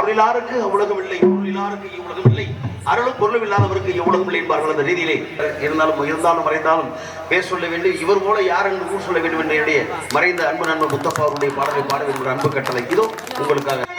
அருளிலாருக்கு உலகம் இல்லை, பொருளிலாருக்கு இவ்வுலகம் இல்லை, அருளும் பொருளும் இல்லாதவருக்கு எவ்வளவு இல்லை என்பார்கள். அந்த ரீதியிலே இருந்தாலும் மறைந்தாலும் பேர் சொல்ல வேண்டும். இவர் போல யார் என்று ஊர் சொல்ல வேண்டும் என்ற மறைந்த அன்பு நண்பர் முத்தப்பா அவருடைய பாடலை பாட வேண்டும் அன்பு கட்டளை இதோ உங்களுக்காக.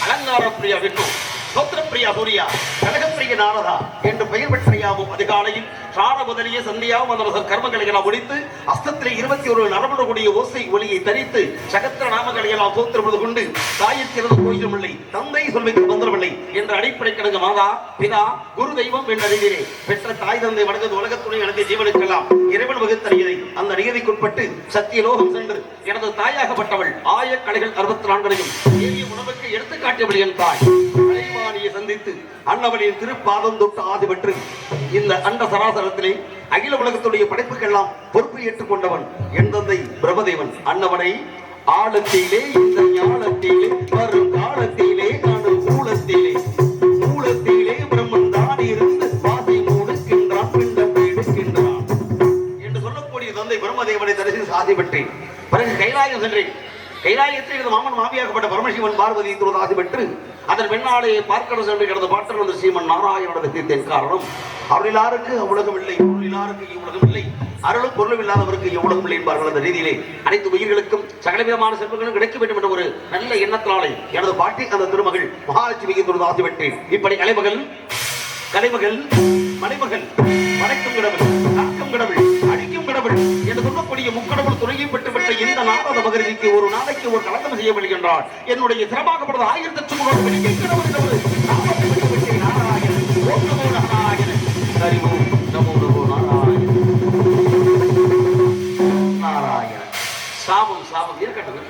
அலங்கார பிரியா விஷ்ணு, சோத்திர பிரியா சூர்யா, கனகப்பிரிய நாரதா என்று பெயர் பெற்றையாவும் அதிகாலையில் சார முதலிய சந்தியாவும் அந்த கர்மங்களை எல்லாம் முடித்து அஸ்தத்திலே 21 நரம்புடைய ஓசை ஒளியை தரித்து சகத்திர நாமங்களை எல்லாம் சோத்திரப்பது கொண்டு தாயத்திலிருந்து கோயிலும் இல்லை, தந்தை சொல்வைக்கு மந்திரமில்லை என்ற அடிப்படை கிடங்கு மாதா பிதா குரு தெய்வம் என்ற அறிவிலே பெற்ற தாய் தந்தை வணங்குவது உலகத்துடைய எனது ஜீவனுக்கெல்லாம் இறைவன் வகுத்த நியதி. அந்த நியதிக்குட்பட்டு சத்தியலோகம் சென்று எனது தாயாகப்பட்டவள் ஆயக்கலைகள் 64 ஏறிய உணவுக்கு எடுத்துக்காட்டியவள் என் தாய் கலைவாணியை சந்தித்து அன்னவளின் திருப்பாதம் தொட்டு ஆதி பெற்று இந்த அண்ட சராசரத்திலே அகில உலகத்துடைய படைப்புக்கெல்லாம் பொறுப்பு ஏற்றுக்கொண்டவன் என் தந்தை பிரம்மதேவன். அன்னவனை ஆழத்திலே இந்த ஞானத்திலே வரும் காலத்திலே காணும் மூலத்திலே மூலத்திலே பிரம்மன் தான் இருந்து வாதை மூடுக்கின்ற ஆசை பெற்றேன். பிறகு கைலாயம் சென்றேன். கைலாயத்தில் எனது மாமன் மாமியாகப்பட்ட பரமசிவன் பார்வதி தொழுது ஆசை பெற்று அதன் பெண்ணாலையை பார்க்கணும் சென்று கிடந்த பாட்டர் வந்து ஸ்ரீமன் நாராயணனது தீர்த்தேன். காரணம் அவரிலாருக்கு அவ்வுலகம் இல்லை, பொருளிலாருக்கு இவ்வுலகம் இல்லை, அருளும் பொருளும் இல்லாதவருக்கு எவ்வளவு இல்லை என்பார்கள். அந்த ரீதியிலே அனைத்து உயிர்களுக்கும் சகலவிதமான செல்வங்களும் கிடைக்க வேண்டும் என்ற ஒரு நல்ல எண்ணத்தினாலே எனது பாட்டி அந்த திருமகள் மகாலட்சுமியை தொழுது ஆசை பெற்றேன். இப்படி கலைமகள் மலைமகள் படைக்கும் கடவுள், காக்கும் கடவுள், அழிக்கும் கடவுள் என்று சொல்லக்கூடிய முக்கடவுள் துணையை பெற்றுவிட்ட இந்த நாரத மகரிஷிக்கு ஒரு நாளைக்கு ஒரு கலந்தம் செய்யப்படுகின்றார். என்னுடைய சிரமாகப்படுவது 1008 வெளிக்கை கடவுள் என்று நாமத்தை பெற்றுவிட்டேன். நாராயணன், ஓம் நமோ நாராயணன், ஹரி ஓம் நமோ நமோ நாராயணன், நாராயணன். சாபம் இருக்கட்டும்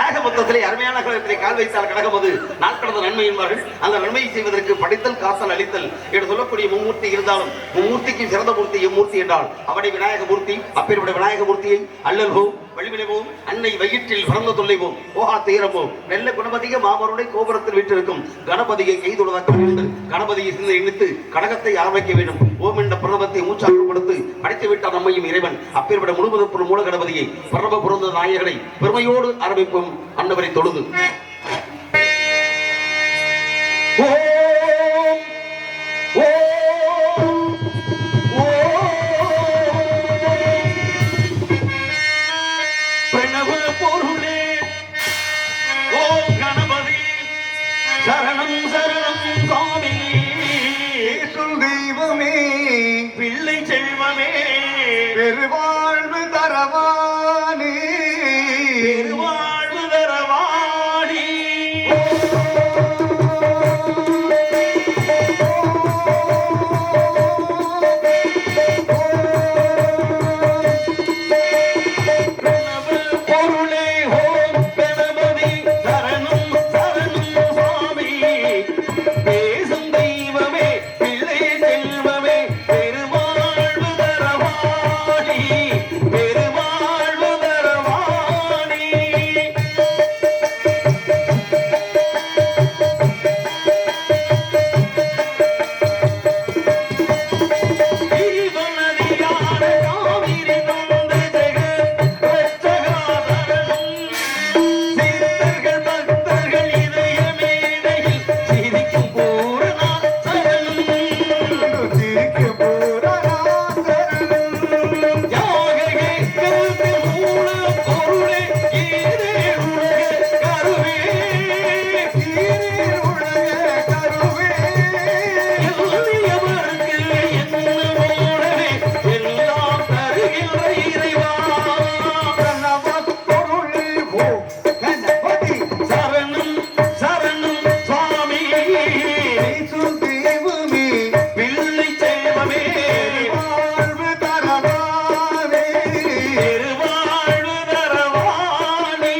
ஆக மொத்தத்திலே அருமையான கழகத்திலே கால் வைத்தால் கடகம் அது நாள் கடந்த நன்மை என்பார்கள். அந்த நன்மையை செய்வதற்கு படித்தல், காத்தல், அளித்தல் என்று சொல்லக்கூடிய மும்மூர்த்தி இருந்தாலும் மும்மூர்த்திக்கு சிறந்த மூர்த்தி எம்மூர்த்தி என்றால் அவனை விநாயக மூர்த்தி. அப்பேற்பட்ட விநாயக மூர்த்தியை அல்லல்வோம், வழிவினைவோம், அன்னை வயிற்றில் பிறந்த தொல்லைவோம், போகா தீரமோம், நெல்ல குணபதிக மாமருடைய கோபுரத்தில் வீட்டிற்கும் கணபதியை கைதொழுதாக்க வேண்டும். கணபதியை சிந்தை இணைத்து கடகத்தை ஆரம்பிக்க வேண்டும். ஓம் என்ற பிரணவத்தை மூச்சாக்கு கொடுத்து படைத்து விட்டார் நம்மையும் இறைவன். அப்பேற்பட்ட முழுவதற்கு மூல கணபதியை பிரணவ புரந்த நாயகனை பெருமையோடு ஆரம்பிப்போம். அன்னவரை தொழுது சரணம் சரணம் சுவாமி, தெய்வமே, பிள்ளை செல்வமே, பெருவாழ்வு தரவானே, பெருவாழ்வு தரவாணி. பொருளே ஓம் கணபதி சரணம் சரணம் சுவாமி, பேசும் தெய்வமே, பிள்ளை செல்வமே, பெருவாழ்வு தரவாணி, பெருவாழ்வு தரவாணி. திருவனதியான காவிரி தந்த ஜெகத் ரட்சகாதரணம், சித்தர்கள் பக்தர்கள் இதயமேடையில் சிரிக்கும் பூரணா சரணம், திருக்கு பூரணாசரணம், யாககே கருத்து மூல பொருளே, ஈரே உலக கருவே, ஈரேல் உலக கருவே, எல்லியவர்க்கு என்னவோடவே எல்லாம் தருகின்ற இறைவா. பிரணவப் பொருளே ஓ கணபதி, சரணம் சரணம் சுவாமி, பேசும் தெய்வமே, பிள்ளை செல்வமே, வாழ்வு தரவானே, பெருவாழ்வு தரவாணி.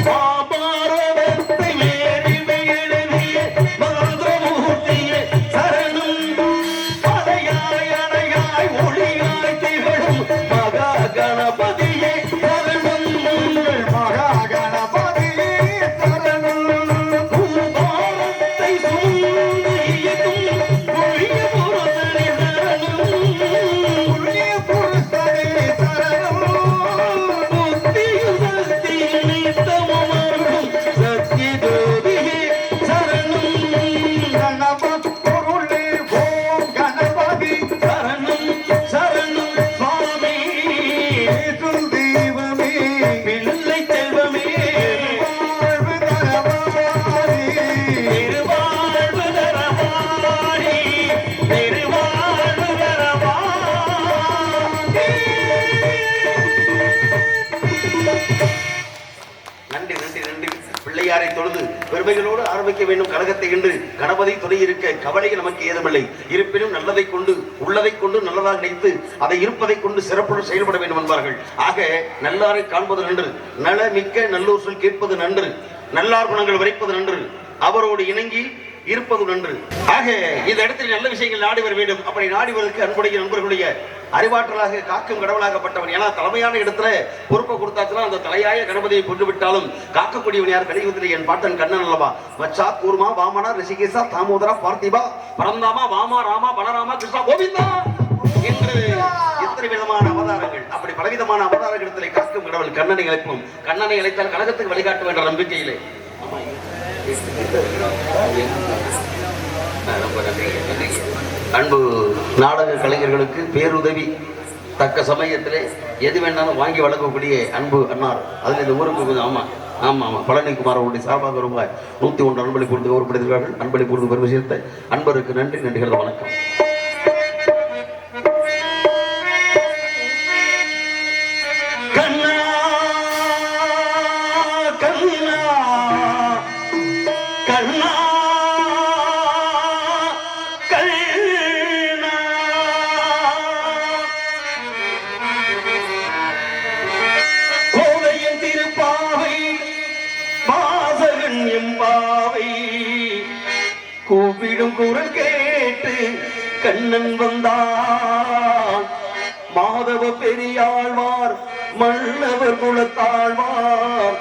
பாபாரவத்தை மேறிமை எழுதிய மந்திரமூர்த்தியே சரணம், அலையாய் அலையாய் ஒளியாய் திகழும் மகா கணபதியே சரணம், மகா கணபதியே சரணம், பூபாரத்தை சூழ்ந்து இயக்கும் ஒளிய பொருளே சரணம், புண்ணிய புருஷனே சரணம், புத்தியும் சக்தியும் நித்தமும் அருளும் சக்தி ஜோதியே சரணம், கணபத் பொருளே ஓம் கணபதி, சரணம் சரணம் சுவாமி, பேசும் தெய்வமே, பிள்ளை செல்வமே, வாழ்வு தரவானே, பெருவாழ்வு தரவாணி, பெருவாழ்வு தரவாணி. நன்றி நன்றி நன்றி. பிள்ளையாரை தொழுது பெருமைகளோடு ஆரம்பிக்க வேண்டும் கழகத்தை என்று கணபதி துணை இருக்க கவலை நமக்கு ஏதுமில்லை. இருப்பினும் நல்லதை கொண்டு உள்ளதை கொண்டு நல்லதாக நினைத்து அதை இருப்பதை கொண்டு சிறப்புடன் செயல்பட வேண்டும் என்பார்கள். ஆக நல்லாரை காண்பது நன்று, நல மிக்க நல்லூர் சொல் கேட்பது நன்று, நல்லார் குணங்கள் வரைப்பது நன்று, அவரோடு இணங்கி இருப்பது நன்று. ஆக இந்த இடத்தில் நல்ல விஷயங்கள் நாடி வர வேண்டும். அப்படி நாடி வருவதற்கு அன்புடைய நண்பர்களுடைய அறிவாற்றலாக காக்கும் கடவுளாகப்பட்டவன். ஏன்னா தலைமையான இடத்துல பொறுப்பை கொடுத்தாச்சுன்னா அந்த தலையாய கணபதியை கொண்டு விட்டாலும் காக்கக்கூடியவன் யார்? கலியுகத்தில் என் பாட்டன் கண்ணன் அல்லவா? மச்சா, கூர்மா, வாமனா, ரிஷிகேசா, தாமோதரா, பார்த்திபா, பரந்தாமா, வாமா, ராமா, பலராமா, கிருஷ்ணா, கோவிந்தா என்று எத்தனை விதமான அவதாரங்கள். அப்படி பலவிதமான அவதாரங்களிடத்திலே காக்கும் கடவுள் கண்ணனை அழைப்போம். கண்ணனை அழைத்தால் கழகத்துக்கு வழிகாட்டு என்ற நம்பிக்கையிலே அன்பு நாடக கலைஞர்களுக்கு பேருதவி தக்க சமயத்திலே எது வேணாலும் வாங்கி வழங்கக்கூடிய அன்பு அன்னார். அதில் இந்த ஊருக்கு கொஞ்சம் ஆமா பழனிக்குமார் அவருடைய சார்பாக ரூபாய் 101 அன்பளி பொருள் கௌரவப்படுத்திருக்கிறார்கள். அன்பளி பொருள் பெருமை சேர்த்த அன்பருக்கு நன்றி, நன்றிகள், வணக்கம். கூப்பிடும் குரல் கேட்டு கண்ணன் வந்தான். மாதவ பெரியாழ்வார் மன்னவர் குலத்தாழ்வார்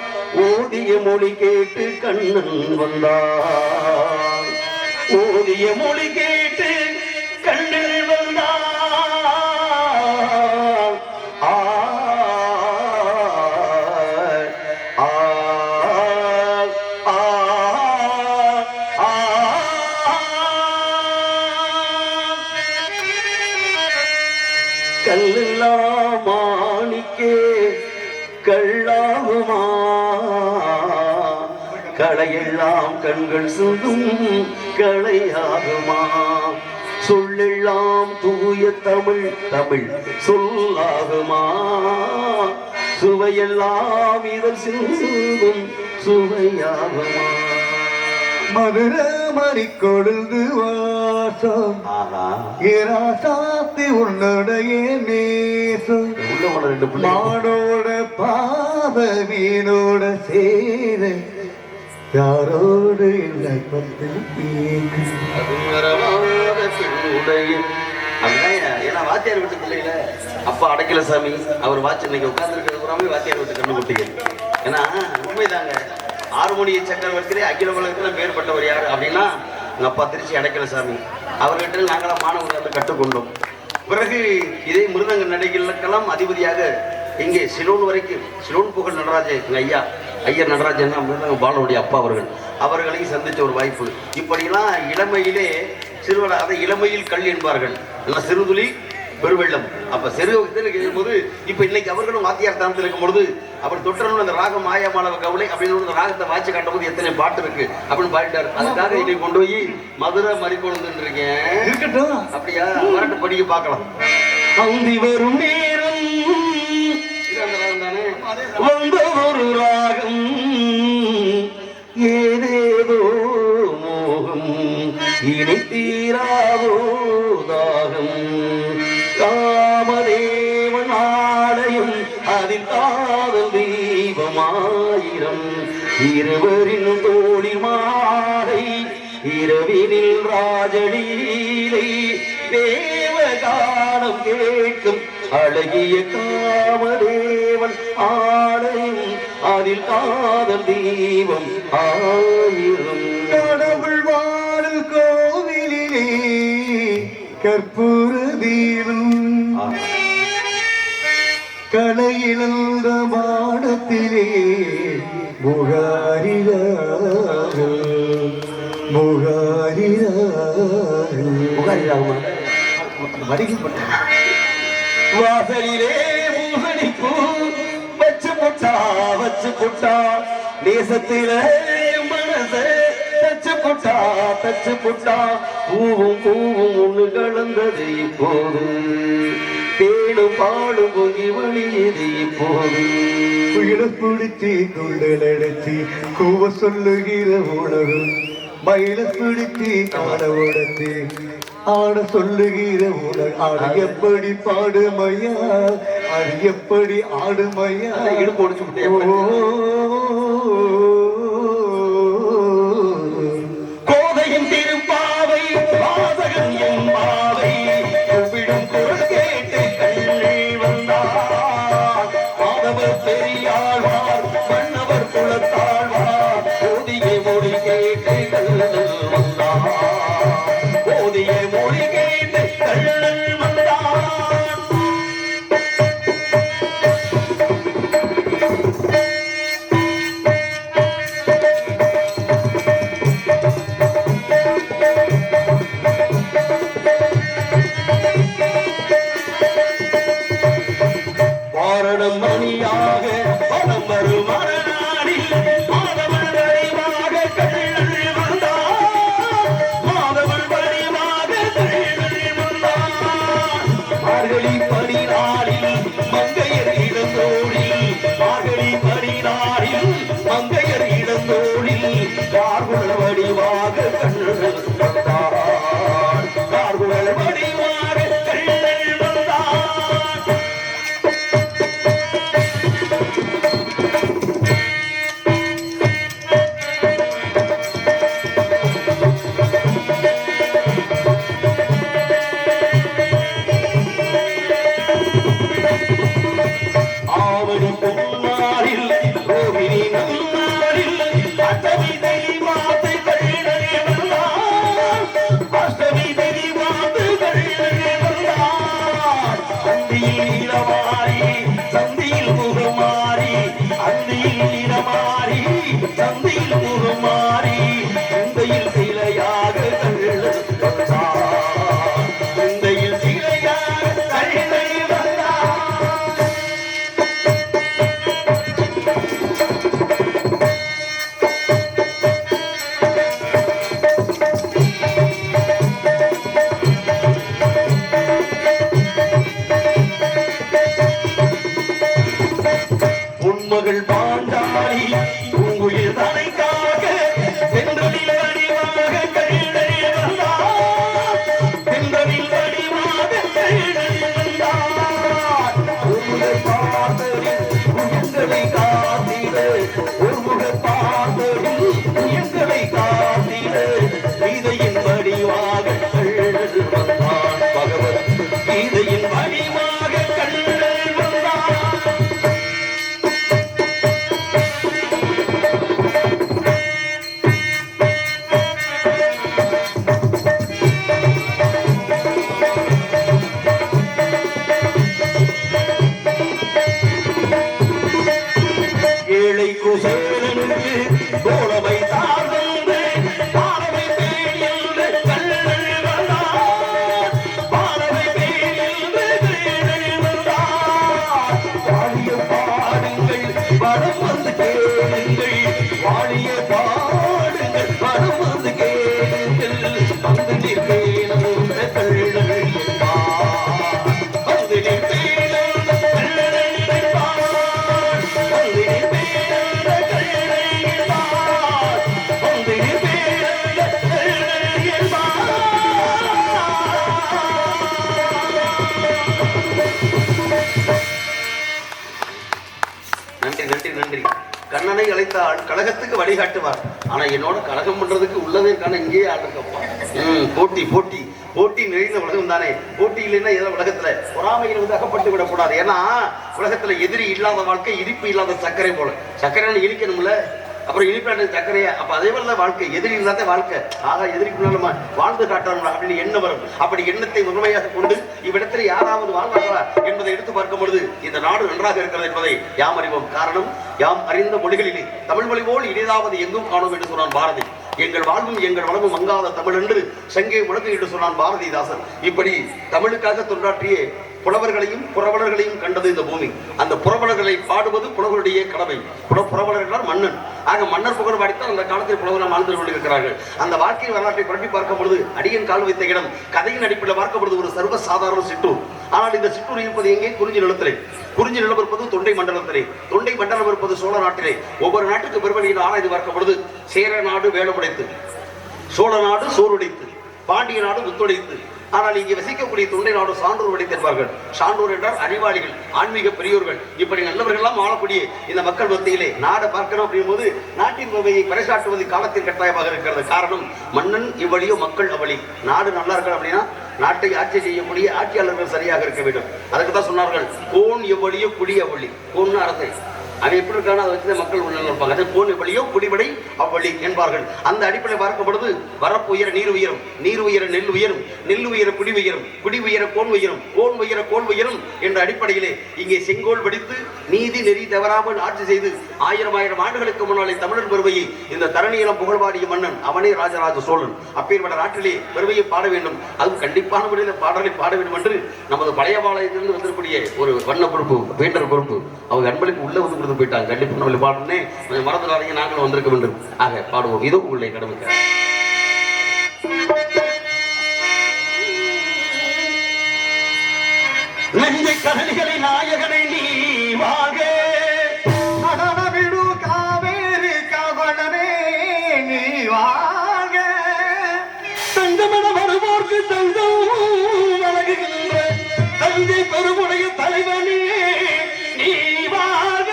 ஓதிய மொழி கேட்டு கண்ணன் வந்தான். ஓதிய மொழி கேட்டு கண்ணன் வந்தான். கல்லெல்லாம் மாணிக்கே கள்ளாகுமா? களையெல்லாம் கண்கள் சிந்தும் களையாகுமா? சொல்லெல்லாம் தூய தமிழ் தமிழ் சொல்லாகுமா? சுவையெல்லாம் இதழ் சிந்தும் சுவையாகுமா? மதுர மறி கொழுந்து வாசம் ஏராசாத்தி உன்னுடைய நேசம் மாடோட பாத வீணோட சேர யாரோடு இல்லை பத்து ஏன்னா வாத்தியார் வீட்டு பிள்ளைல அப்பா அடைக்கல சாமி அவர் வாட்சி இன்னைக்கு உட்கார்ந்துருக்கிறது பூராமே வாத்தியார் வீட்டு கண்ணு குட்டிகள். ஏன்னா உண்மைதாங்க. ஆறுமொழியை சக்கரவர்த்தியிலே அகில உலகத்தில் மேற்பட்டவர் யார் அப்படின்னா எங்கள் அப்பா திருச்சி அடைக்கல சாமி. அவர்கிட்ட நாங்களாம் மாணவர்கள் கற்றுக்கொண்டோம். பிறகு இதே மிருதங்க நடிகளுக்கெல்லாம் அதிபதியாக இங்கே சிலோன் வரைக்கும் சிலோன் புகழ் நடராஜன் எங்கள் ஐயர் நடராஜன் மிருதங்க பாலனுடைய அப்பா அவர்களையும் சந்தித்த ஒரு வாய்ப்பு. இப்படிலாம் இளமையிலே சிறுவனை அதை இளமையில் கல் என்பார்கள். எல்லாம் சிறுதுளி பெருவெள்ளம். அப்ப செருவத்தில் இருக்கும்போது இப்ப இன்னைக்கு அவர்களும் வாத்தியார் தானத்தில் இருக்கும் பொழுது அவர் தொற்றணும் அந்த ராகம் மாயமாளவ கவலை அப்படின்னு ராகத்தை வாட்சி காட்டும் போது எத்தனை பாட்டு இருக்கு அப்படின்னு பாடிட்டார். அதுக்காக இன்னைக்கு கொண்டு போய் மதுரை மறிக்கொண்டு இருக்கேன். இருக்கட்டும், அப்படியா? வரட்டு படிக்க பார்க்கலாம். அந்தி வரும் நேரம் தானே வந்த ஒரு ராகம் ஏதேதோ மோகம் இனி தீராதோ தாகம் காமதேவன் ஆலயம் அதில் காதல் தெய்வமாயிரம் இருவரின் தோழி மாலை இரவினில் ராஜலீலை தேவகானம் கேட்கும் அழகிய காமதேவன் ஆலயம் அதில் காதல் தெய்வம் ஆயிரம் கடவுள் வாழும் கோவிலிலே கற்பூர தீபம் கலையிழந்த மாடத்திலே வாசலிலே பூசணிப்பூ வச்சு புட்டா தேசத்தில மனச தச்சு புட்டா பூவும் ஒண்ணு கலந்தது இப்போது தேடும் பாடும் பொங்கி வழியது இப்போது பிடிச்சி துள்ளலடைச்சி கூவ சொல்லுகிற உணவு மயில பிடிச்சி ஆட உடத்து ஆட சொல்லுகிற உணவு ஆட எப்படி பாடுமையா அது எப்படி ஆடுமையா இடுப்பு ஒடிச்சு கோதையின் மடம் மணியாக பணம் வரும் மரநாடில் மாதவன் வடிவாக கள்ளல் வந்தான் மாதவன் வடிவாக கள்ளல் வந்தான் மார்கழி படிநாளில் மங்கையர் இடந்தோடில் மார்கழி படிநாளில் மங்கையர் இடந்தோடில் கார்குழல் வடிவாக கள்ளல் வந்தான் கார்குழல் வடிவாக கள்ளல் வந்தான் ஆவணி பொன்னாரில் ரோகிணி நன்னாரில் அஷ்டமி தேவி மாத்து கள்ளலே வந்தான் அஷ்டமி தேவி மாத்து கள்ளலே வந்தான் அந்தியில் நீலமாரி சந்தியில் முகமாரி அந்தியில் நீலமாரி சந்தியில் முகமாரி சிந்தையில் சிலையாக கள்ளல் வந்தான் சிந்தையில் சிலையாக கள்ளல் வந்தான் உன்மகள் பாண்டாளி பூங்குயில் தலைக்காக சென்றதில் வடிவாக கள்ளலே வந்தார் சென்றதில் வடிவாக கள்ளலே வந்தார் ஒருமுக பார்த்ததில் உயர்களை காத்திட ஒருமுக பார்த்ததில் உயர்களை காத்திட கீதையின் வடிவாக கள்ளல் வந்தான் பகவத் கீதையின் வடிவாக கள்ளல் வந்தான் ஏழை குசேலனுக்கு தோழமை சார்ந்து பாரவை பேர் என்று கள்ளல் வந்தான் பாரவை பேர் என்று கள்ளல் வந்தான் வாழிய பாடுங்கள் வடம் வந்து கேளுங்கள் வாழிய பாடுங்கள் வடம் வந்து கேளுங்கள் வந்து நிற்பேனும் கள்ளல் என்பான் வந்து நிற்பேனும் கள்ளல் என்பான் வந்து நிற்பேனும் கள்ளல் என்பான் வந்து நிற்பேனும் கள்ளல் என்பான் நன்றி நன்றி நன்றி. கண்ணனை அழைத்தால் கழகத்துக்கு வழிகாட்டுவார். ஆனா என்னோட கழகம் பண்றதுக்கு உள்ளதே காண இங்கேயே ஆள் இருக்கப்பா. போட்டி போட்டி போட்டி நிறைந்த உலகம் தானே. போட்டி இல்லைன்னா ஏதோ உலகத்துல பொறாமையில் வந்து அகப்பட்டு விடக்கூடாது. ஏன்னா உலகத்துல எதிரி இல்லாத வாழ்க்கை இனிப்பு இல்லாத சர்க்கரை போல. சர்க்கரை இனிக்கணும்ல, அப்புறம் இனிப்பான சர்க்கரையா. அப்ப அதே மாதிரிதான் வாழ்க்கை, எதிரி இல்லாத வாழ்க்கை. ஆகா எதிரிக்கு நம்ம வாழ்ந்து காட்டணும் அப்படின்னு எண்ணம் வரும். அப்படி எண்ணத்தை உண்மையாக கொண்டு இவ்விடத்தில் யாராவது வாழ்வார்களா என்பதை எடுத்து பார்க்கும் பொழுது இந்த நாடு நன்றாக இருக்கிறது என்பதை யாம் அறிவோம். காரணம், யாம் அறிந்த மொழிகளிலே தமிழ் மொழி போல் இனிதாவது எங்கும் காணோம் என்று சொன்னான் பாரதி. எங்கள் வாழ்வும் எங்கள் வளமும் மங்காத தமிழ் என்று சங்கே முழங்கு என்று சொன்னான் பாரதிதாசன். இப்படி தமிழுக்காக தொண்டாற்றிய புலவர்களையும் புறவலர்களையும் கண்டது இந்த பூமி. அந்த புறவலர்களை பாடுவது புலவருடைய கடமை. புறவலர்கள் மன்னன். ஆக மன்னர் புகழ் பாடித்தான் அந்த காலத்தில் புலவர்கள் வாழ்ந்து கொண்டிருக்கிறார்கள். அந்த வாழ்க்கை வரலாற்றை புரட்டி பார்க்கும் பொழுது அடியன் கால் வைத்த இடம் கதையின் அடிப்படையில் பார்க்கும் பொழுது ஒரு சர்வ சாதாரண சிற்றூர். ஆனால் இந்த சிற்றூர் இருப்பது எங்கே? குறிஞ்சி நிலத்திலே. குறிஞ்சி நிலம் இருப்பது தொண்டை மண்டலத்திலே. தொண்டை மண்டலம் இருப்பது சோழ நாட்டிலே. ஒவ்வொரு நாட்டுக்கு பெருமணியில் ஆராய்ந்து பார்க்கும் பொழுது சேர நாடு வேலமுடைத்து, சோழ நாடு சோறுடைத்து, பாண்டிய நாடு முத்துடைத்து. ஆனால் இங்கே வசிக்கக்கூடிய தொண்டை நாடு சான்றோர் வடித்திருப்பார்கள். சான்றோர் என்றால் அறிவாளிகள், ஆன்மீக பெரியோர்கள். இப்படி நல்லவர்கள் எல்லாம் ஆளக்கூடிய இந்த மக்கள் மத்தியிலே நாடை பார்க்கணும் அப்படிங்கும் போது நாட்டின் உண்மையை பறைசாட்டுவது காலத்தின் கட்டாயமாக இருக்கிறது. காரணம், மன்னன் இவ்வழியோ மக்கள் அவளி. நாடு நல்லா இருக்கணும் அப்படின்னா நாட்டை ஆட்சி செய்யக்கூடிய ஆட்சியாளர்கள் சரியாக இருக்க வேண்டும். அதுக்கு தான் சொன்னார்கள், கோன் எவ்வழியோ குடி அவ்வழி. கோன்னு அரசை, அவன் எப்படி இருக்கானோ அதை வச்சு மக்கள் உள்ள இருப்பாங்க. அதை போன வழியோ குடிபடை அவ்வழி என்பார்கள். அந்த அடிப்படை பார்க்கும் பொழுது வரப்பு உயர நீர் உயரும், நீர் உயர நெல் உயரும், நெல் உயர குடி உயரும், குடி உயர கோன் உயரும், கோன் உயர கோல் உயரும் என்ற அடிப்படையிலே இங்கே செங்கோல் படித்து நீதி நெறி தவறாமல் ஆட்சி செய்து 1000 ஆண்டுகளுக்கு முன்னாலே தமிழர் பெருமையை இந்த தரணியிலம் புகழ்வாடிய மன்னன் அவனே ராஜராஜ சோழன். அப்பேற்பட்ட நாட்டிலே பெருமையை பாட வேண்டும், அதுவும் கண்டிப்பான முறையில் பாடலை பாட வேண்டும் என்று நமது பழைய பாளையத்திலிருந்து வந்திருக்கூடிய ஒரு வண்ண பொறுப்பு வேண்டர் பொறுப்பு அவங்க அன்பளிப்பு உள்ள வந்து கொடுத்து போயிட்டாங்க. கண்டிப்பாக நம்மளை பாடனே கொஞ்சம் மறந்துடாதீங்க, நாங்களும் வந்திருக்க வேண்டும். ஆக பாடுவோம், இதோ உங்களுடைய கடமைக்கு. நெஞ்சை கடல்களை நாயகனை நீ வாக விடு காவேரி கவனமே நீ வாக தங்கமென வருவோர்க்கு தங்கம் வழங்குகின்ற தஞ்சை பெருமுடைய தலைவனே நீ வாக.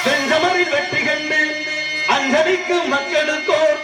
செஞ்சமரில் வெற்றி கண்டு அஞ்சலிக்கும் மக்களுக்கோர்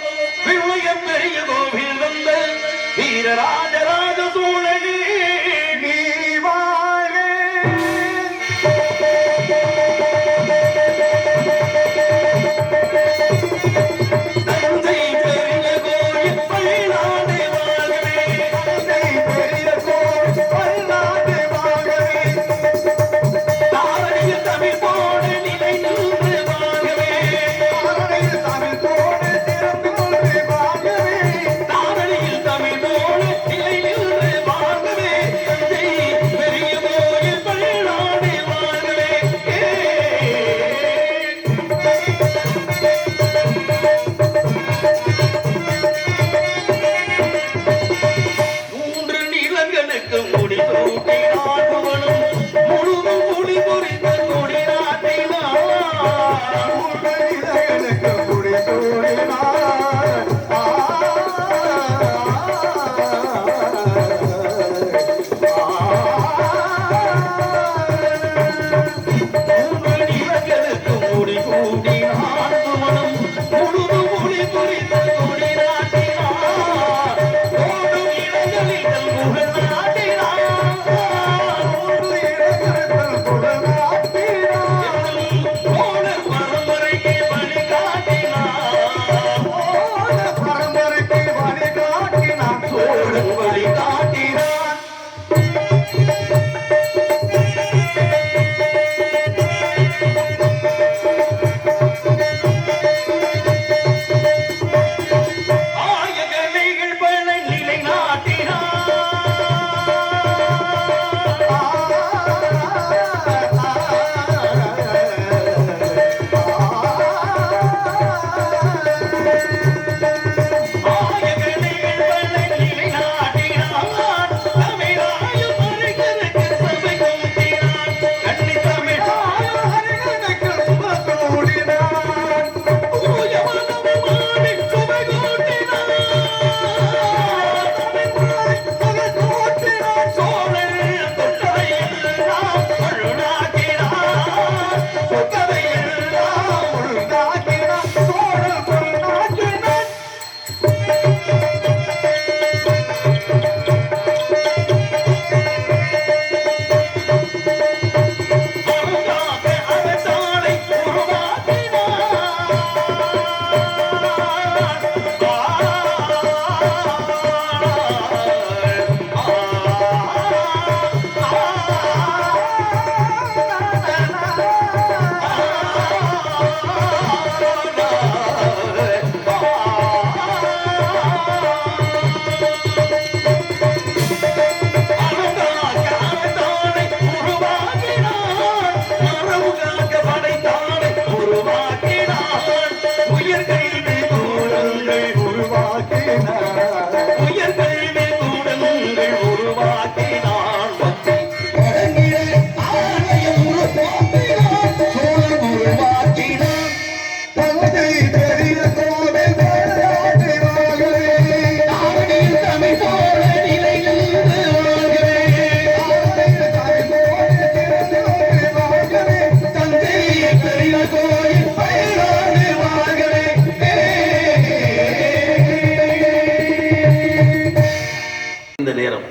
நேரம்.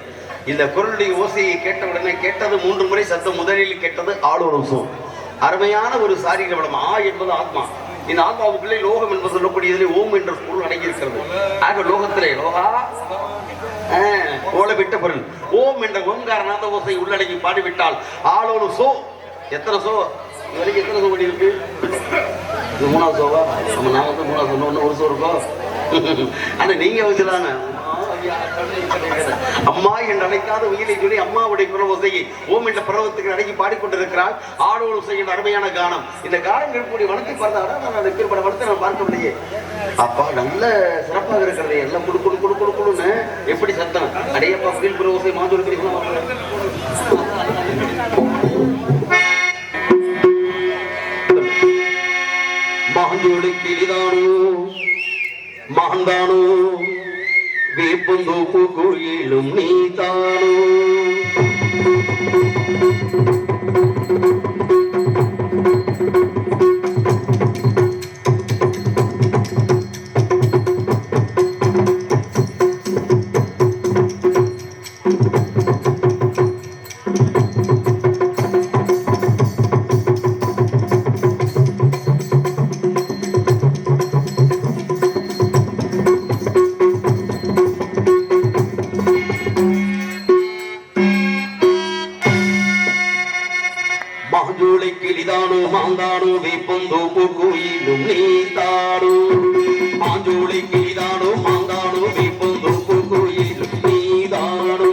இந்த குரலுடைய ஓசையை கேட்டவுடனே கேட்டது 3 முறை சத்தம். முதலில் கேட்டது ஆளோரசோ. அருமையான ஒரு சாரீர வளம். ஆ என்பது ஆத்மா. இந்த ஆத்மாவுக்குள்ளே லோகம் என்பது சொல்லக்கூடியதிலே ஓம் என்ற பொருள் அடங்கி இருக்கிறது. ஆக லோகத்திலே லோகா ஓலவிட்ட பொருள் ஓம் என்ற ஓம்காரநாத ஓசை உள்ளடங்கி பாடிவிட்டால் ஆளோடு சோ. எத்தனை சோ வரைக்கும் எத்தனை சோ படி இருக்கு? இது 3வது சோவா? நம்ம நான் வந்து 3வது சொன்ன ஒன்று ஒரு சோ இருக்கோ. ஆனா நீங்க வச்சுதாங்க அம்மா என்று அழைக்காத உயிரை சொல்லி அம்மாவுடைய குரல் ஓசையை ஓம் என்ற பருவத்துக்கு அடங்கி பாடிக்கொண்டிருக்கிறாள். ஆடோடு செய்கிற அருமையான கானம். இந்த கானம் இருக்கக்கூடிய வனத்தை பார்த்தாடா நான் எப்பேற்பட வனத்தை நான் பார்க்கவில்லையே. அப்பா நல்ல சிறப்பாக இருக்கிறது. எல்லாம் குடு குடு குடு குடு குடுன்னு எப்படி சத்தம் அடையப்பா புயல் குரல் ஓசை மாதூர் மாந்தோடு கிளிதானோ மாந்தானோ வேப்பந்தோப்பு கோயிலும் நீதானோ. மாஞ்சோலை கிளிதானோ மாந்தானோ வேப்பந்தோப்பு கோயிலும் நீதானோ. மாஞ்சோலை கிளிதானோ மாந்தானோ வேப்பந்தோப்பு கோயிலும் நீதானோ.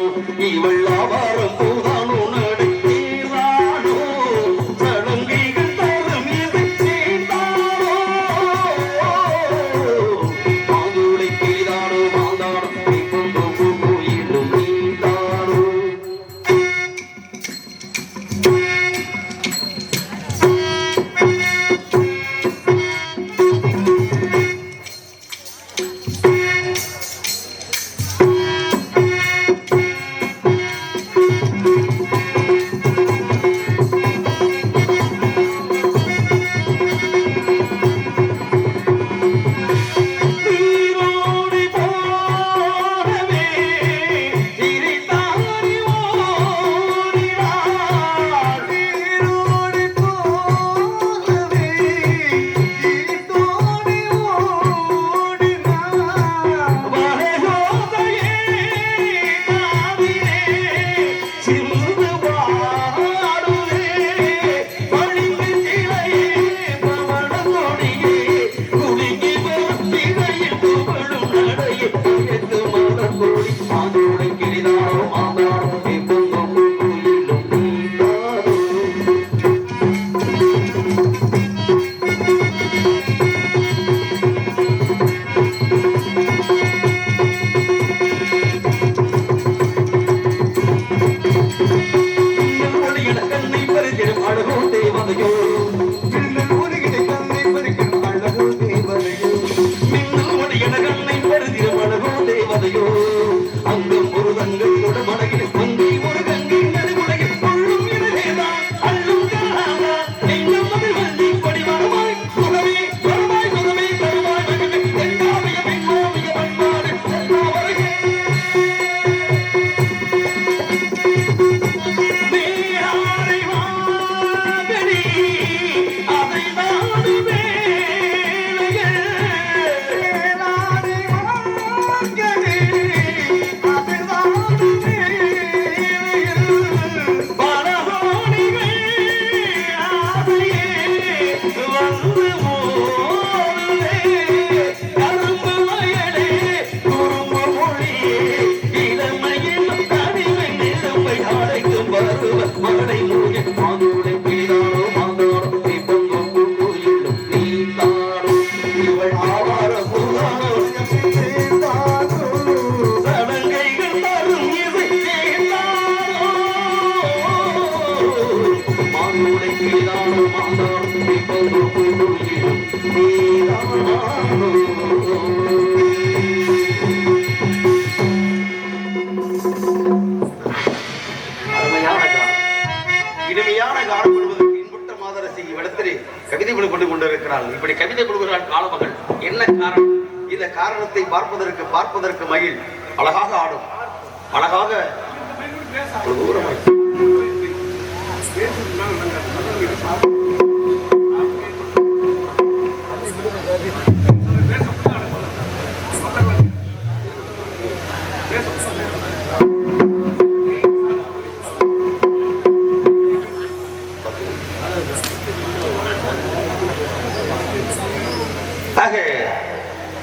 இவள் ஆவாரம் போதானோ நடத்தேதானோ சடங்கைகள் தோறும் இதை செய்தானோ. மாஞ்சோலை கிளிதானோ மாந்தானோ வேப்பந்தோப்பு கோயிலும் நீதானோ. இப்படி கவிதை கொடுக்கிறாள் காலமகள். என்ன காரணம்? இந்த காரணத்தை பார்ப்பதற்கு மகிழ் அழகாக ஆடும். அழகாக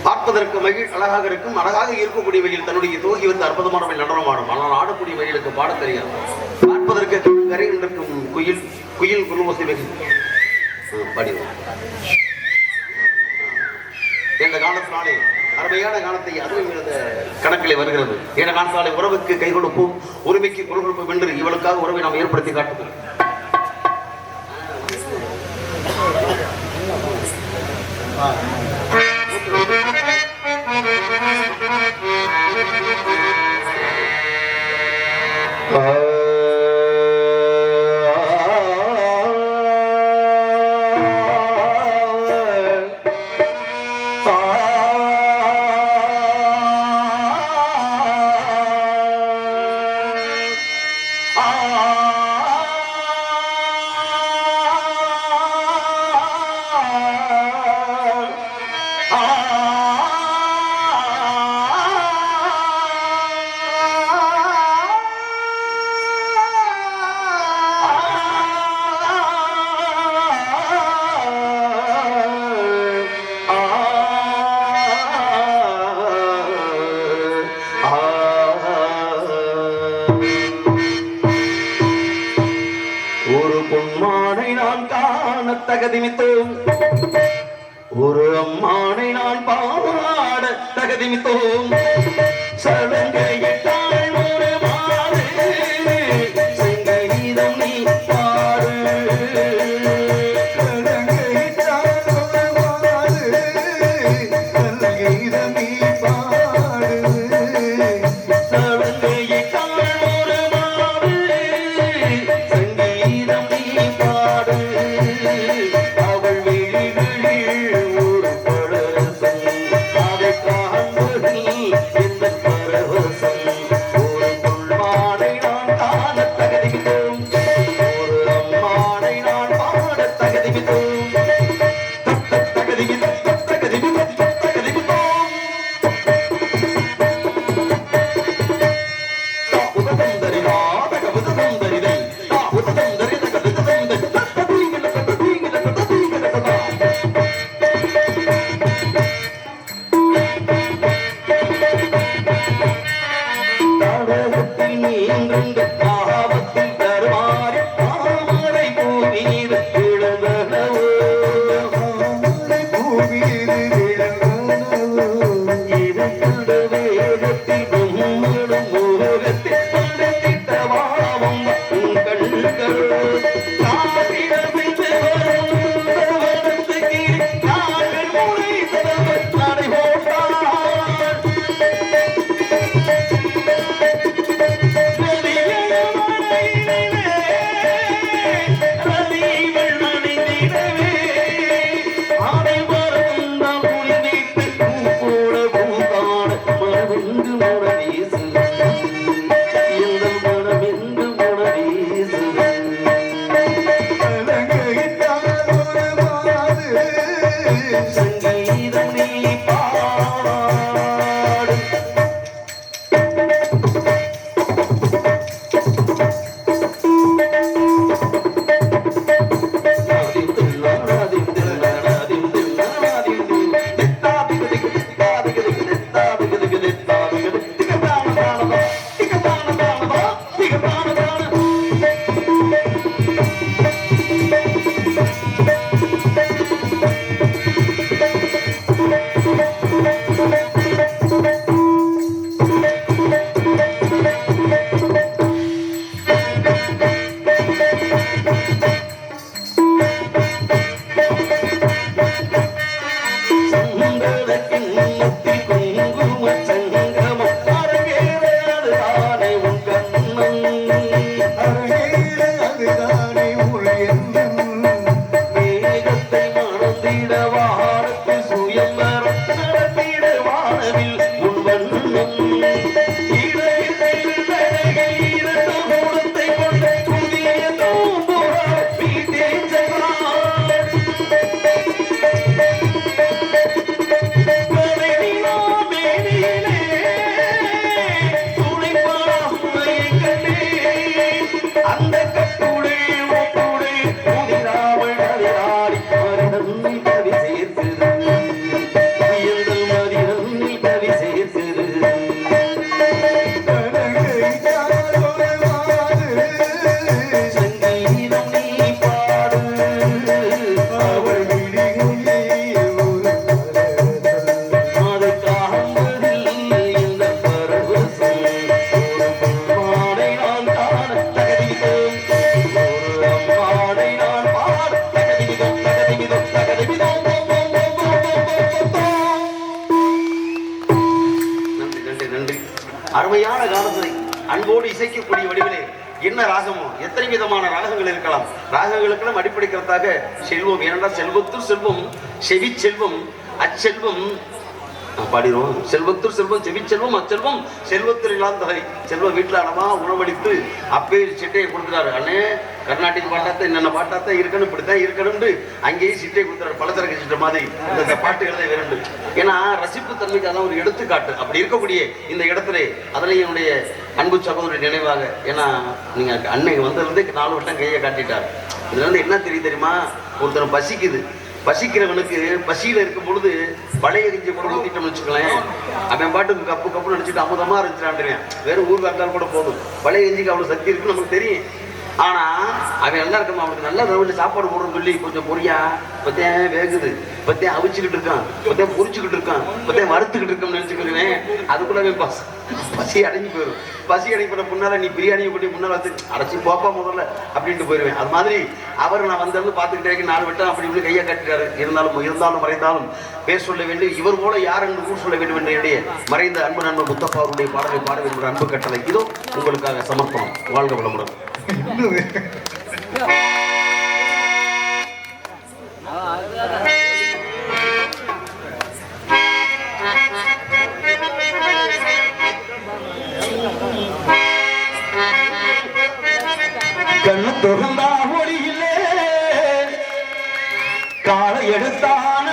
பார்ப்பதற்கு மகிழ் அழகாக இருக்கும், அழகாக இருக்கக்கூடிய மகிழ் தன்னுடைய தோகி வந்து அற்புதமான நடனமாடும். ஆனால் ஆடக்கூடிய மகிழுக்கு பாட தெரியாது. பார்ப்பதற்கு கரையில் இருக்கும் குயில் குயில் குருவசி மகிழ் பாடிவோம். என்ற காலத்தினாலே அருமையான காலத்தை அதுவும் இந்த கணக்கிலே வருகிறது. என்ற காலத்தாலே உறவுக்கு கை கொடுப்போம், உரிமைக்கு குரல் கொடுப்போம் என்று இவளுக்காக உறவை நாம் ஏற்படுத்தி காட்டுவோம். தகதிமித்தோம் ஒரு அம்மானை நான் பாட தகதிமித்தோம் சலங்கையிட்டாள் ஒரு மாறு சங்கீதம் நீ பாடு அருமையான காலத்தை அன்போடு இசைக்கக்கூடிய வடிவிலே என்ன ராகமோ எத்தனை விதமான ராகங்கள் இருக்கலாம். ராகங்களுக்கெல்லாம் அடிப்படை கருத்தாக செல்வம். ஏனென்றால் செல்வத்தில் செல்வம், செவி செல்வம், அச்செல்வம் பாடிடுவோம். செல்வத்தில் செல்வம், செவி செல்வம், அச்செல்வம் செல்வத்தில் இல்லாத தொகை. செல்வம் வீட்டில் அனமா உணவளித்து அப்பே சிட்டையை கொடுக்குறாரு. அண்ணே கர்நாடிக் பாட்டாத்தான் என்னென்ன பாட்டாத்தான் இருக்கணும், இப்படித்தான் இருக்கணும்னு அங்கேயும் சிட்டையை கொடுக்குறாரு. பலதரக்கு சிட்ட மாதிரி இந்த பாட்டுகளை வேறு. ஏன்னா ரசிப்பு தன்மைக்கு அதான் ஒரு எடுத்துக்காட்டு. அப்படி இருக்கக்கூடிய இந்த இடத்துல அதில் என்னுடைய அன்பு சகோதரி நினைவாக, ஏன்னா நீங்க அன்னைக்கு வந்ததுலேருந்தே 4 வட்டம் கையை காட்டிட்டார். இதுல இருந்து என்ன தெரியுமா, ஒருத்தர் பசிக்குது, பசிக்கிறவனுக்கு பசியில இருக்கும் பொழுது பழைய கஞ்சி கூட ஊத்திட்டோம்னு வச்சுக்கலாம், அவன் பாட்டுக்கு கப்பு கப்பு நினைச்சிட்டு அமுதமா இருந்துச்சான்டுவேன். வேற ஊருக்கு இருந்தாலும் கூட போதும், பழைய கஞ்சிக்கு அவ்வளவு சக்தி இருக்குன்னு நமக்கு தெரியும். ஆனா அவன் நல்லா இருக்கணும், அவனுக்கு நல்லா ரவுண்டு சாப்பாடு போடுறோம்னு சொல்லி கொஞ்சம் பொரியா பத்தேன் வேகுது, பத்தேன் அவிச்சுக்கிட்டு இருக்கான், பத்தேன் பொரிச்சுக்கிட்டு இருக்கான், பத்தேன் வறுத்துக்கிட்டு இருக்கோம்னு நினைச்சுக்கிறேன். அதுக்குள்ள பசி அடங்கி போயிடும். பசி அடங்கி போன முன்னால நீ பிரியாணியை கொண்டு முன்னால வச்சு அரைச்சி போப்பா முதல்ல அப்படின்ட்டு போயிடுவேன். அது மாதிரி அவர் நான் வந்திருந்து பார்த்துக்கிட்டே 4 வட்டம் அப்படி இப்படி கையை கட்டிட்டாரு. இருந்தாலும் மறைந்தாலும் பேர் சொல்ல வேண்டும், இவர் போல யார் என்று ஊர் சொல்ல வேண்டும் என்ற மறைந்த அன்பு நண்பர் முத்தப்பா அவருடைய பாடலை பாட வேண்டும் அன்பு கட்டளை இதோ உங்களுக்காக சமர்ப்பணம். வாழ்க வளமுடன். கண்ணு திறந்தா ஒளியிலே காலை எடுத்தான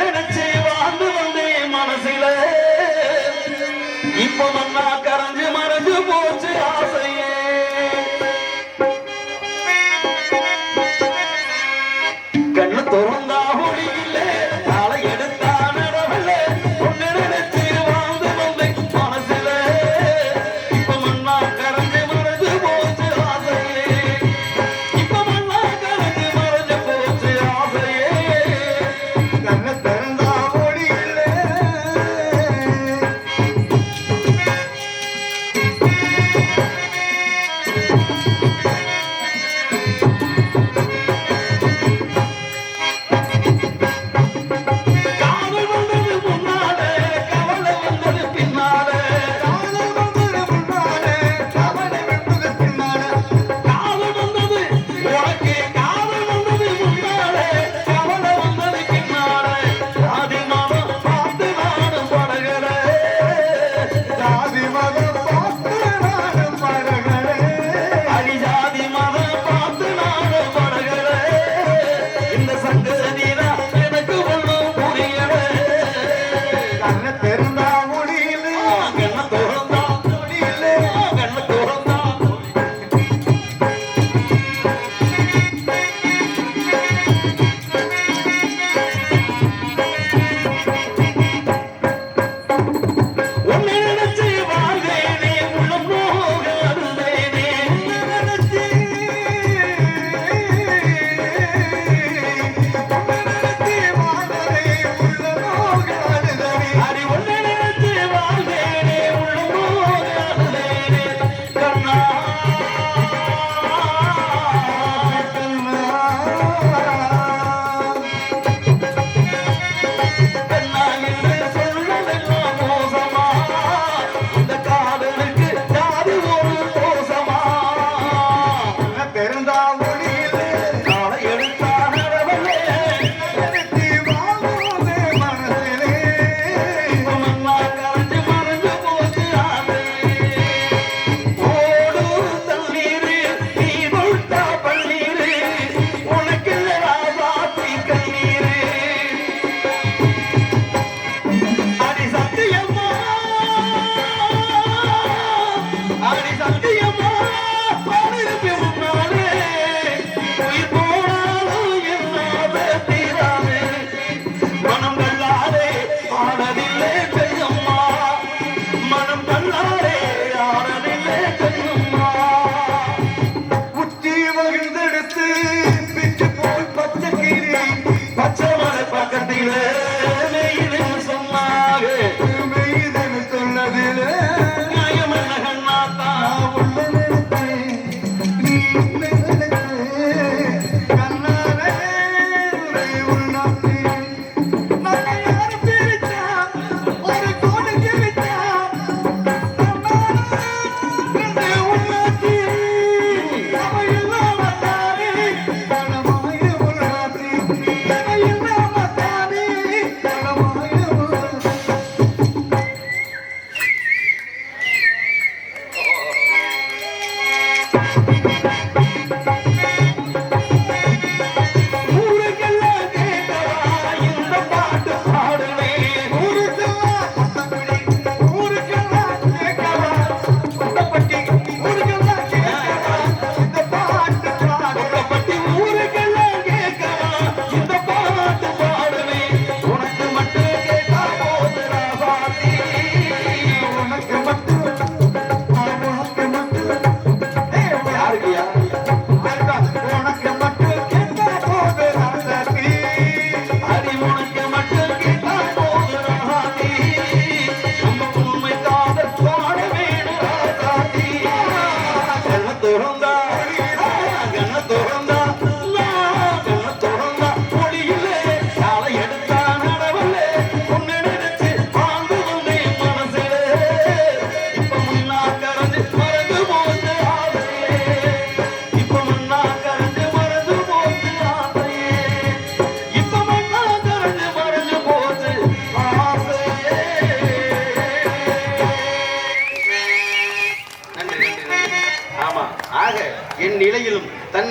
நினைச்சு வாழ்ந்து வந்தேன் மனசில, இப்ப மண்ணா கரைஞ்சு மறைஞ்சு போச்சு ஆசையே.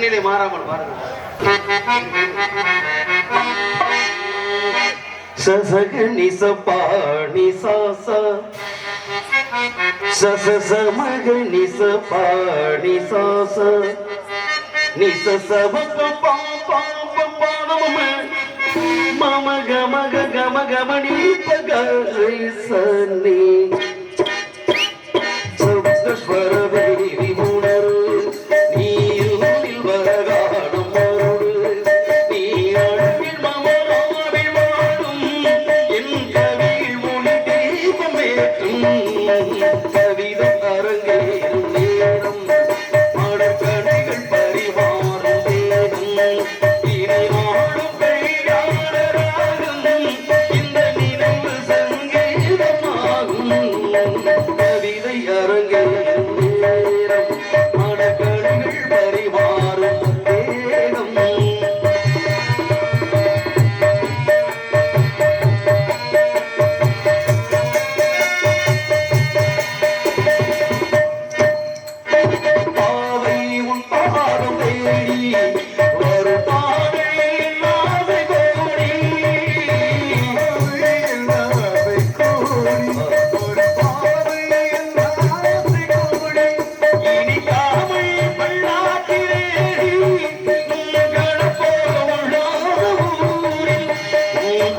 சமநிலை மாறாமல் பாருங்க. சசக நிசபா நிசாச சசமக நிசபா நிசாச நிசசப மம கமக கமகமணி பகரை சனி சப்தஸ்வரவேதி உணரு நீரில் வரகாடும் மருடு நீ அழகில் மமராவில் வாடும் என் கவியில் மொழி தெய்வமேற்றும் கவிதை அரங்கேறும் நேரம் மடக்கணிகள் பரிவாரும் தேகம் இனி நாடும் கையாளராகும் இந்த நினைவு சங்கீதமாகும் கவிதை அரங்கேறும் நேரம் மடக்கணிகள் பரிவாரும் தேகம். பாவை உன் பாதம் தேடி ஒரு பாதை நாவை கோடி இனி காமை பல்லாக்கிலே கடப்போக உள்ளாத ஊரில்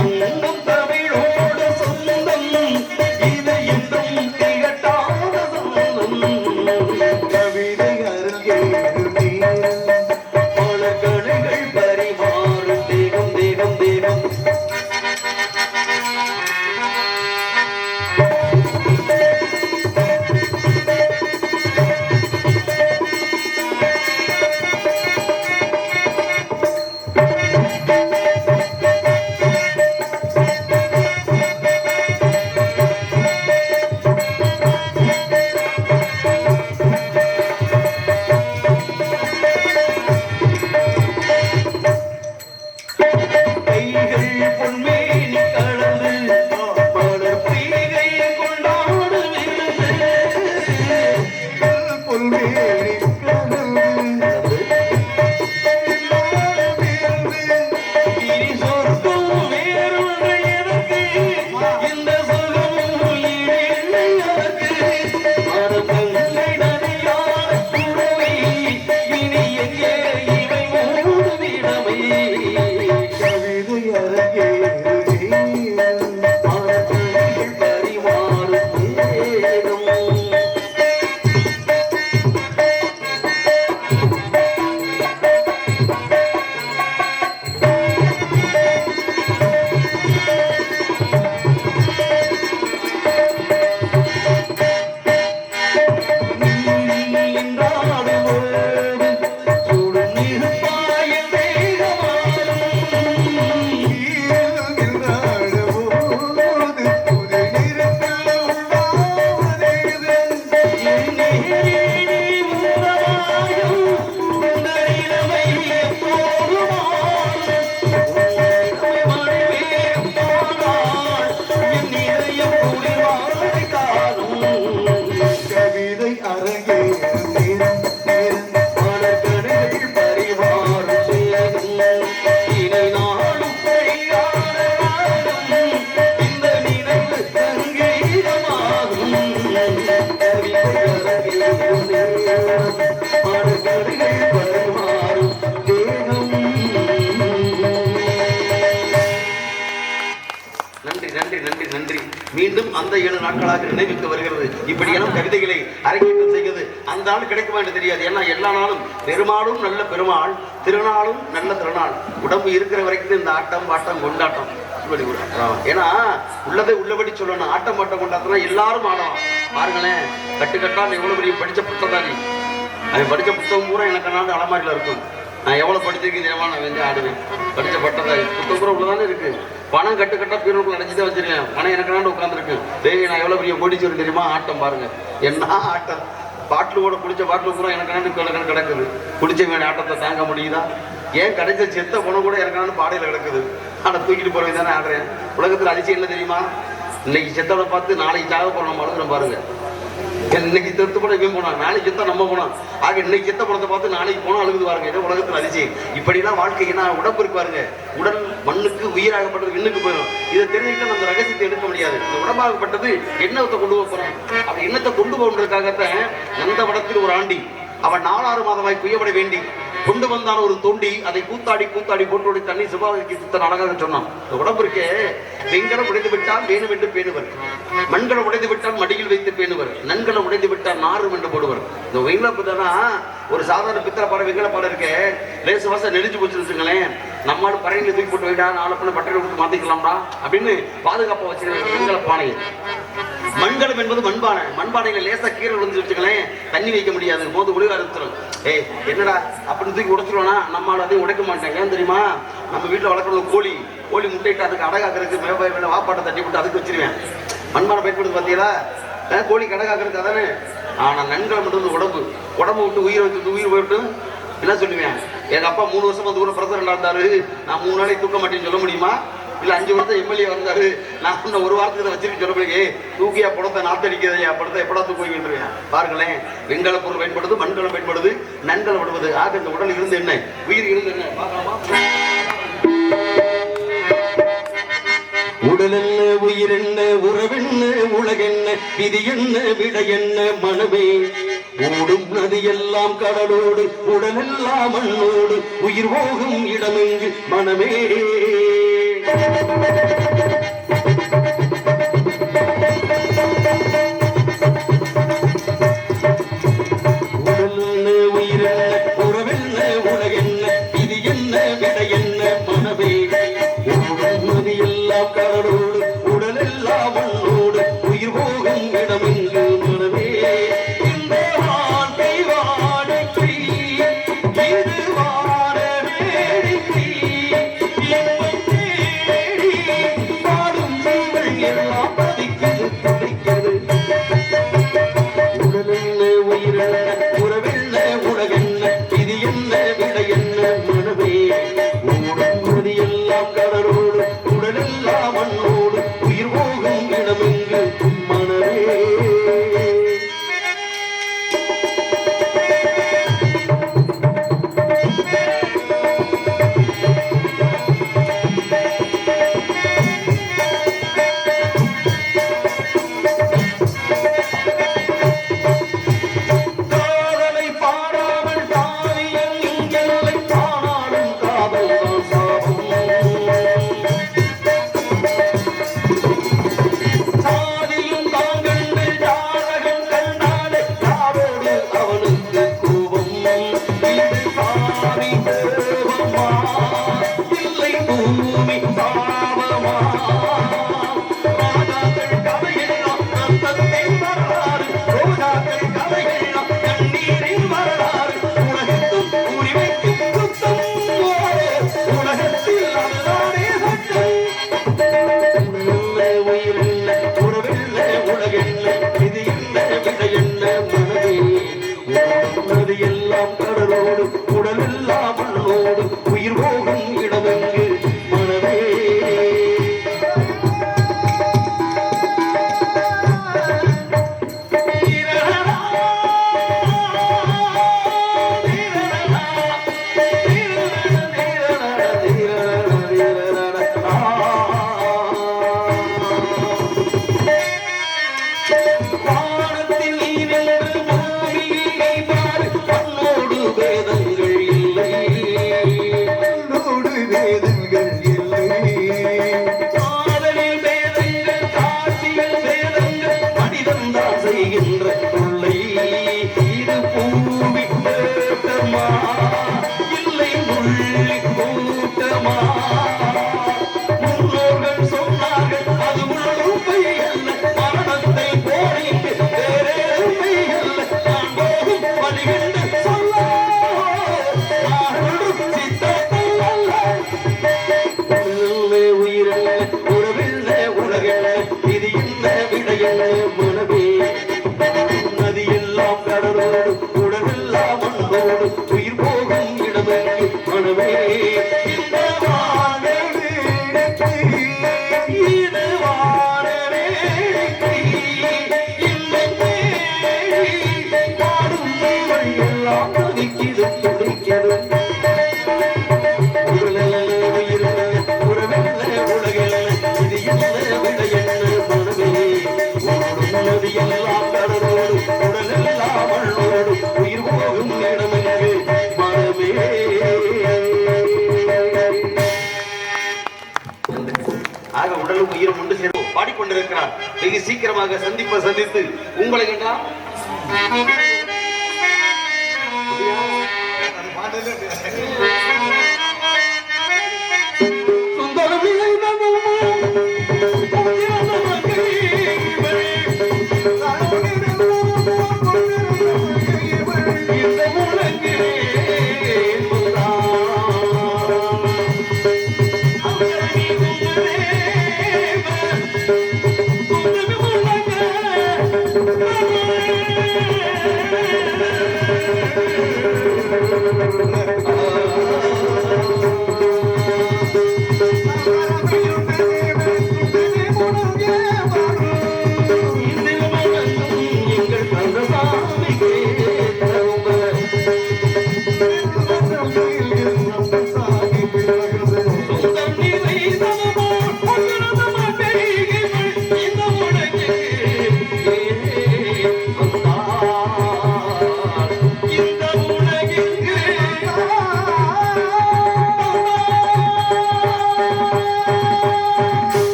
அங்கம் தமிழோடு சொந்தம் இது என்றும் திகட்டாத சொந்தம் கவிதை அரங்கேறும் நேரம் மலர்கணைகள் பரிமாறும் தேகம் தேகம் தேகம். கைகள் பொன்மேனி கலந்து மலர் பீகை கொண்டாடு பொன்மேனி இனி சொர்க்கம் வேறொன்று எனக்கு இந்த சொர்க்கம் ஈடேழை எனக்கு மரபங்கை நதியான குறவை இனி எங்கே இவை மூடுவிடமை கவிதை அரங்கேறும் மரபுகள் பரிமாறும் தேகம். கவிதை அரங்கேறும் நேரம் நேரம் மலர்கணைகள் பரிவாரும் தேகம் இனி நாளும் கையாளராகும் இந்த நினைவு சங்கீதமாகும் கவிதை அரங்கேறும் நேரம் மலர்கணைகள் பரிவாரும் தேகம். நன்றி நன்றி நன்றி நன்றி. மீண்டும் அந்த 7 நாட்களாக நினைவுக்கு வருகிறது. இப்படியெல்லாம் கவிதைகளை அரங்கேற்றம் செய்வது அந்த நாள் கிடைக்குமா என்று தெரியாது. ஏன்னா எல்லா நாளும் பெருமாளும் நல்ல பெருமாள், திருநாளும் நல்ல திருநாள். உடம்பு இருக்கிற வரைக்கும் இந்த ஆட்டம் பாட்டம் கொண்டாட்டம். ஏன்னா உள்ளதை உள்ளபடி சொல்லணும். ஆட்டம் பாட்டம் கொண்டாட்டம்னா எல்லாரும் ஆடலாம். பாருங்களேன், கட்டுக்கட்டா எவ்வளவு பெரிய படிச்ச புத்தகம். அவன் படிச்ச புத்தகம் பூரா எனக்கு நாடு அலமாரியில் இருக்கும். நான் எவ்வளோ படிச்சிருக்கேன் தெரியுமா? நான் வந்து ஆடுவேன். படித்த பட்டத்தை புத்தகம் கூட உள்ளதானே இருக்கு. பணம் கட்டுக்கட்டா பீரோக்குள்ள அடைச்சிதான் வச்சிருக்கேன். பணம் எனக்கு நாடு உட்காந்துருக்கு. தேவி நான் எவ்வளோ பெரிய கோடீஸ்வரன் தெரியுமா? ஆட்டம் பாருங்க, என்ன ஆட்டம். பாட்டில் கூட குடிச்ச பாட்டில் பூரா எனக்கு நாடு கிடக்குது. குடிச்ச வேண்டிய ஆட்டத்தை தாங்க முடியுதா? ஏன் கிடைச்ச செத்த பணம் கூட எனக்கு நாடு பாடையில் கிடக்குது. ஆனால் தூக்கிட்டு போறவை தானே ஆடுறேன். உலகத்தில் அதிசயம் என்ன தெரியுமா? இன்னைக்கு செத்தவனை பார்த்து நாளைக்கு சாக போறோம் அழுகுறோம் பாருங்க. இன்னைக்கு செத்து போன இவன் போனான், நாளைக்கு செத்த நம்ம போனோம். ஆக இன்னைக்கு செத்த பணத்தை பார்த்து நாளைக்கு போனா அழுகுது பாருங்க. ஏதோ உலகத்தில் அதிசயம். இப்படிலாம் வாழ்க்கை என்ன உடம்பு இருக்கு பாருங்க. உடல் மண்ணுக்கு உயிராகப்பட்டது விண்ணுக்கு போயிடும். இதை தெரிஞ்சுக்கிட்டு நம்ம ரகசியத்தை எடுக்க முடியாது. இந்த உடம்பாகப்பட்டது எண்ணத்தை கொண்டு போறோம். அப்படி எண்ணத்தை கொண்டு போகிறதுக்காகத்தான் அந்த படத்தில் ஒரு ஆண்டி அவன் 4-6 மாதமாய் குய்யப்பட வேண்டி கொண்டு வந்தான் ஒரு தோண்டி. அதை கூத்தாடி போட்டு தண்ணி சிவாவுக்கு சித்தன் அழகாக சொன்னான். இந்த உடம்பிற்கு வெங்கலம் உடைந்து விட்டால் வேணும் என்று பேணுவர், மண்களை உடைந்து விட்டால் மடியில் வைத்து பேணுவர், நன்களை உடைந்து விட்டால் நாரும் என்று போடுவர். இந்த வெங்கல பித்தனா ஒரு சாதாரண பித்தளை பாடம் வெங்கல பாடம் இருக்க லேசு வாசம் நெளிஞ்சு போச்சு வச்சுங்களேன். நம்மளால பறையில தூக்கி போட்டு வைடா, 4 பிள்ளை பட்டறை கொடுத்து மாத்திக்கலாம்டா அப்படின்னு பாதுகாப்பா வச்சிருக்க வெங்கல பானை. மண்கலம் என்பது மண்பானை. மண்பானையில லேசா கீரை விழுந்து வச்சுங்களேன், தண்ணி வைக்க முடியாது, போது ஒளிவ அறுத்துரும். ஏய் என்னடா அப்படின்னு தூக்கி உடைச்சிருவானா, நம்மளால அதையும் உடைக்க மாட்டாங்க. ஏன் தெரியுமா? நம்ம வீட்டில் வளர்க்கறது கோழி முட்டையிட்டு அதுக்கு அடகாக்கிறதுக்கு வாப்பாட்டை தட்டி விட்டு அதுக்கு வச்சிருவேன். மண்பானை பயன்படுது பார்த்தீங்களா? கோழி கடகாக்கிறதுக்கு அதானே. ஆனா நன்கலம் மட்டும் உடம்பு விட்டு உயிர் போயிட்டு என்ன சொல்லுவேன்? எங்க அப்பா 3 வருஷமா தூரம் பிரதமர் இருந்தாரு, நான் 3 நாளைக்கு தூக்க மாட்டேன்னு சொல்ல முடியுமா? இல்ல 5 வருஷம் எம்எல்ஏ வந்தாரு, நான் சொன்ன ஒரு வாரத்துக்கு வச்சிருக்கேன் சொல்ல முடியே. தூக்கியா படத்தை நாத்தடிக்கிறதையா படத்தை எப்படா தூக்குவீங்கன்றேன். பாருங்களேன், வெண்கல பொருள் பயன்படுது, மண்கலம் பயன்படுது, நன்கலம் படுவது. ஆக இந்த உடல் இருந்து என்ன, உயிர் இருந்து என்ன பார்க்கலாமா? உடல் என்ன, உயிர் என்ன, உறவென்ன, உலகென்ன, விதி என்ன, விட என்ன, மனமே ஓடும் நதி எல்லாம் கடலோடு, உடல் எல்லாம் மண்ணோடு, உயிர் போகும் இடமெங்கு மனமே. உடல் என்ன, உயிர் என்ன, உறவென்ன, உலகென்ன, விதி என்ன, விட என்ன, மனமே ஓடும் நதி எல்லாம் கடலோடு, உடல் எல்லாம் மண்ணோடு, உயிர் போகும் இடமெங்கு மனமே. எல்லாம் கடலோடு, உடல் எல்லாம் மண்ணோடு, உயிர் போகும் இடமெங்கு மனமே. வேதங்கள் இல்லை வருகிறார். வெகு சீக்கிரமாக சந்தித்து உங்களை என்றால்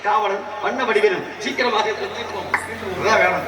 காவலன் வண்ண வடிவேலும் சீக்கிரமாக வேணும்